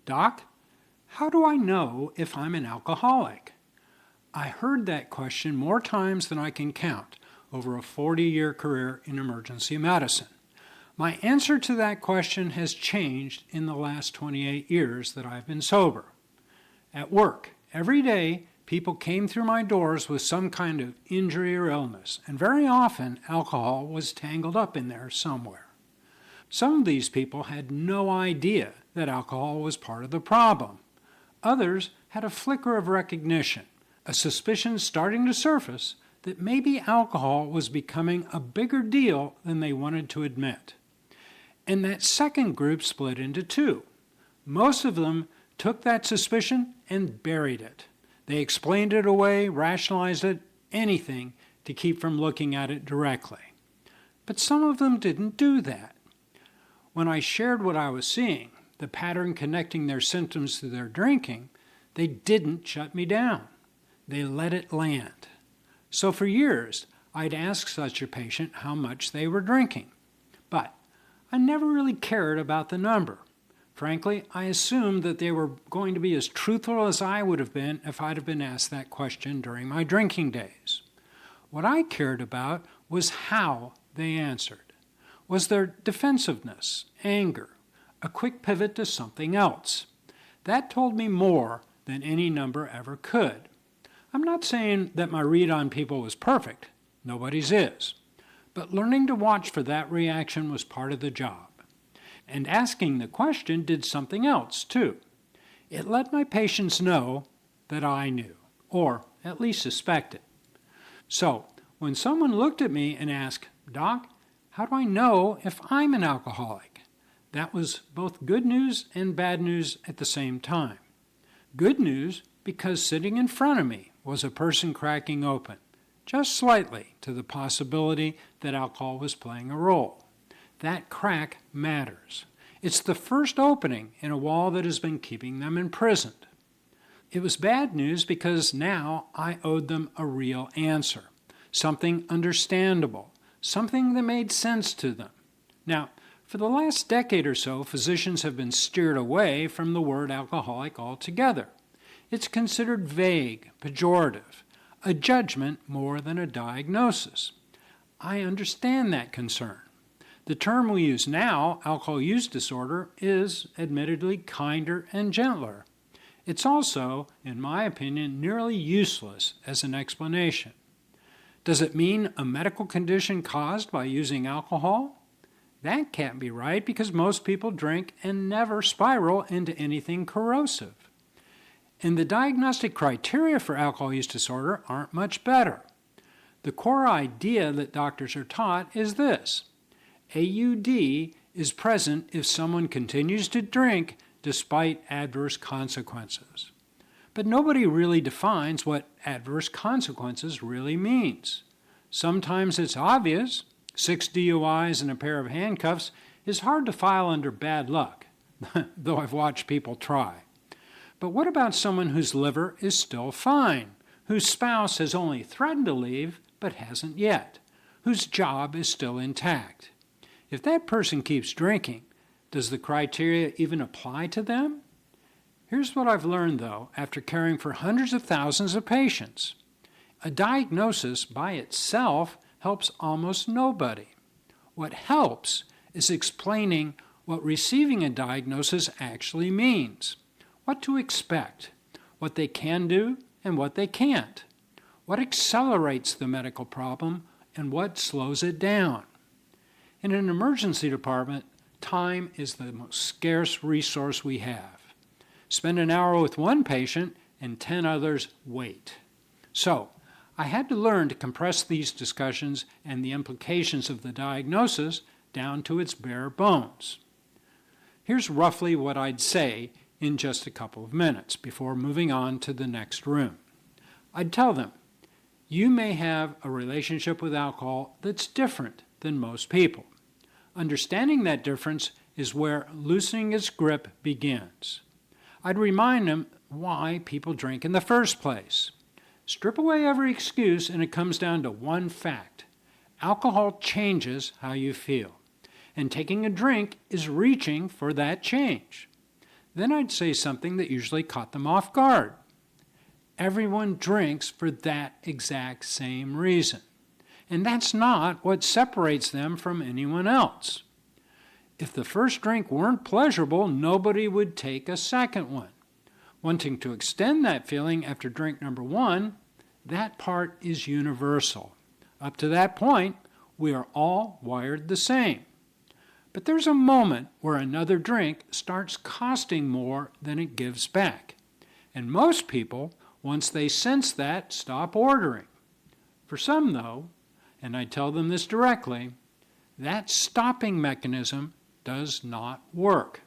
"Doc, how do I know if I'm an alcoholic?" I heard that question more times than I can count over a 40-year career in emergency medicine. My answer to that question has changed in the last 28 years that I've been sober. At work, every day, people came through my doors with some kind of injury or illness, and very often alcohol was tangled up in there somewhere. Some of these people had no idea that alcohol was part of the problem. Others had a flicker of recognition, a suspicion starting to surface that maybe alcohol was becoming a bigger deal than they wanted to admit. And that second group split into two. Most of them took that suspicion and buried it. They explained it away, rationalized it, anything to keep from looking at it directly. But some of them didn't do that. When I shared what I was seeing, the pattern connecting their symptoms to their drinking, they didn't shut me down. They let it land. So for years, I'd ask such a patient how much they were drinking. But I never really cared about the number. Frankly, I assumed that they were going to be as truthful as I would have been if I'd have been asked that question during my drinking days. What I cared about was how they answered. Was there defensiveness, anger, a quick pivot to something else? That told me more than any number ever could. I'm not saying that my read on people was perfect. Nobody's is. But learning to watch for that reaction was part of the job. And asking the question did something else, too. It let my patients know that I knew, or at least suspected. So, when someone looked at me and asked, "Doc, how do I know if I'm an alcoholic?" that was both good news and bad news at the same time. Good news because sitting in front of me was a person cracking open, just slightly, to the possibility that alcohol was playing a role. That crack matters. It's the first opening in a wall that has been keeping them imprisoned. It was bad news because now I owed them a real answer, something understandable, something that made sense to them. Now, for the last decade or so, physicians have been steered away from the word alcoholic altogether. It's considered vague, pejorative, a judgment more than a diagnosis. I understand that concern. The term we use now, alcohol use disorder, is admittedly kinder and gentler. It's also, in my opinion, nearly useless as an explanation. Does it mean a medical condition caused by using alcohol? That can't be right because most people drink and never spiral into anything corrosive. And the diagnostic criteria for alcohol use disorder aren't much better. The core idea that doctors are taught is this: AUD is present if someone continues to drink despite adverse consequences. But nobody really defines what adverse consequences really means. Sometimes it's obvious. 6 DUIs and a pair of handcuffs is hard to file under bad luck, though I've watched people try. But what about someone whose liver is still fine, whose spouse has only threatened to leave but hasn't yet, whose job is still intact? If that person keeps drinking, does the criteria even apply to them? Here's what I've learned, though, after caring for hundreds of thousands of patients. A diagnosis by itself helps almost nobody. What helps is explaining what receiving a diagnosis actually means, what to expect, what they can do and what they can't, what accelerates the medical problem and what slows it down. In an emergency department, time is the most scarce resource we have. Spend an hour with one patient and 10 others wait. So, I had to learn to compress these discussions and the implications of the diagnosis down to its bare bones. Here's roughly what I'd say in just a couple of minutes before moving on to the next room. I'd tell them, you may have a relationship with alcohol that's different than most people. Understanding that difference is where loosening its grip begins. I'd remind them why people drink in the first place. Strip away every excuse and it comes down to one fact. Alcohol changes how you feel, and taking a drink is reaching for that change. Then I'd say something that usually caught them off guard. Everyone drinks for that exact same reason. And that's not what separates them from anyone else. If the first drink weren't pleasurable, nobody would take a second one. Wanting to extend that feeling after drink number 1, that part is universal. Up to that point, we are all wired the same. But there's a moment where another drink starts costing more than it gives back. And most people, once they sense that, stop ordering. For some, though, and I tell them this directly, that stopping mechanism does not work.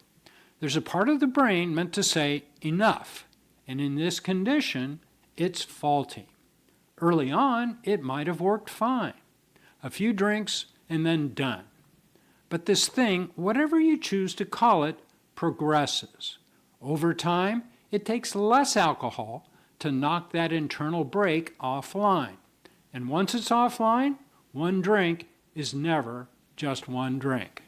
There's a part of the brain meant to say enough, and in this condition, it's faulty. Early on, it might have worked fine. A few drinks and then done. But this thing, whatever you choose to call it, progresses. Over time, it takes less alcohol to knock that internal brake offline. And once it's offline, one drink is never just one drink.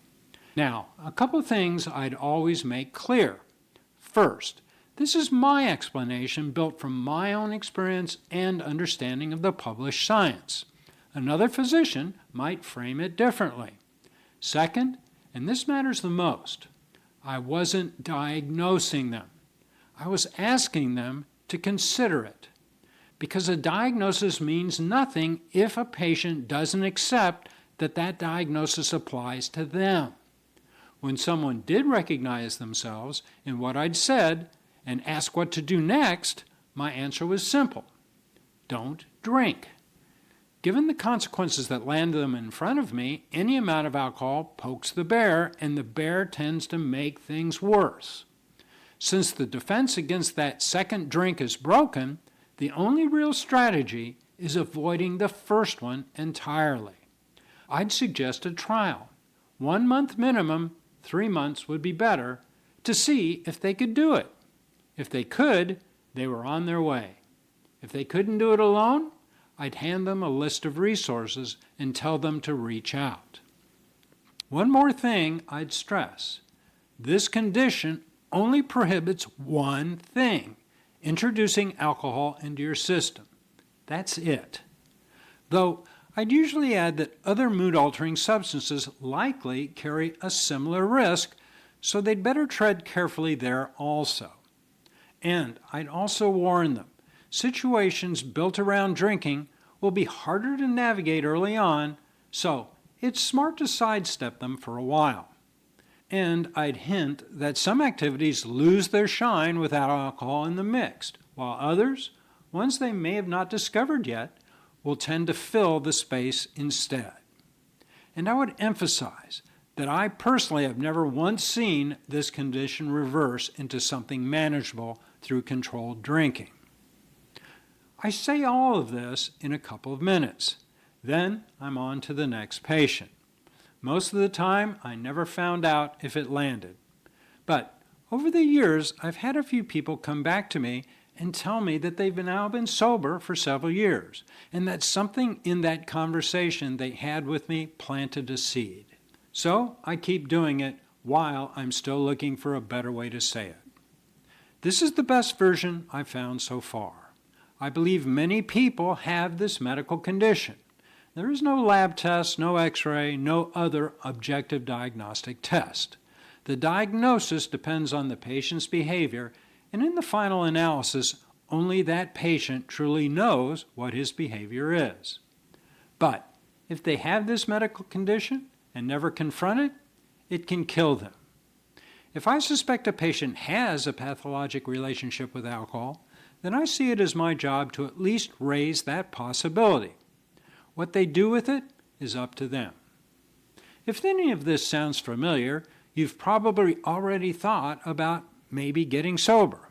Now, a couple of things I'd always make clear. First, this is my explanation built from my own experience and understanding of the published science. Another physician might frame it differently. Second, and this matters the most, I wasn't diagnosing them. I was asking them to consider it. Because a diagnosis means nothing if a patient doesn't accept that that diagnosis applies to them. When someone did recognize themselves in what I'd said and ask what to do next, my answer was simple. Don't drink. Given the consequences that land them in front of me, any amount of alcohol pokes the bear, and the bear tends to make things worse. Since the defense against that second drink is broken, the only real strategy is avoiding the first one entirely. I'd suggest a trial. 1 month minimum, 3 months would be better, to see if they could do it. If they could, they were on their way. If they couldn't do it alone, I'd hand them a list of resources and tell them to reach out. One more thing I'd stress. This condition only prohibits one thing, introducing alcohol into your system. That's it. Though I'd usually add that other mood-altering substances likely carry a similar risk, so they'd better tread carefully there also. And I'd also warn them, situations built around drinking will be harder to navigate early on, so it's smart to sidestep them for a while. And I'd hint that some activities lose their shine without alcohol in the mix, while others, ones they may have not discovered yet, will tend to fill the space instead. And I would emphasize that I personally have never once seen this condition reverse into something manageable through controlled drinking. I say all of this in a couple of minutes. Then I'm on to the next patient. Most of the time, I never found out if it landed. But over the years, I've had a few people come back to me and tell me that they've now been sober for several years, and that something in that conversation they had with me planted a seed. So I keep doing it while I'm still looking for a better way to say it. This is the best version I've found so far. I believe many people have this medical condition. There is no lab test, no x-ray, no other objective diagnostic test. The diagnosis depends on the patient's behavior, and in the final analysis, only that patient truly knows what his behavior is. But if they have this medical condition and never confront it, it can kill them. If I suspect a patient has a pathologic relationship with alcohol, then I see it as my job to at least raise that possibility. What they do with it is up to them. If any of this sounds familiar, you've probably already thought about maybe getting sober.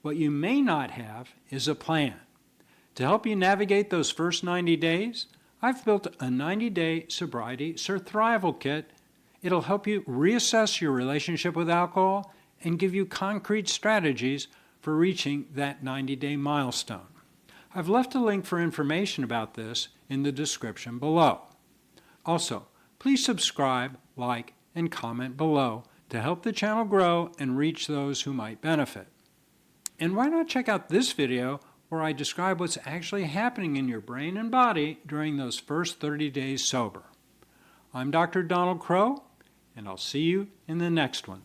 What you may not have is a plan. To help you navigate those first 90 days, I've built a 90-day sobriety survival kit. It'll help you reassess your relationship with alcohol and give you concrete strategies for reaching that 90-day milestone. I've left a link for information about this in the description below. Also, please subscribe, like, and comment below to help the channel grow and reach those who might benefit. And why not check out this video where I describe what's actually happening in your brain and body during those first 30 days sober. I'm Dr. Donald Crow, and I'll see you in the next one.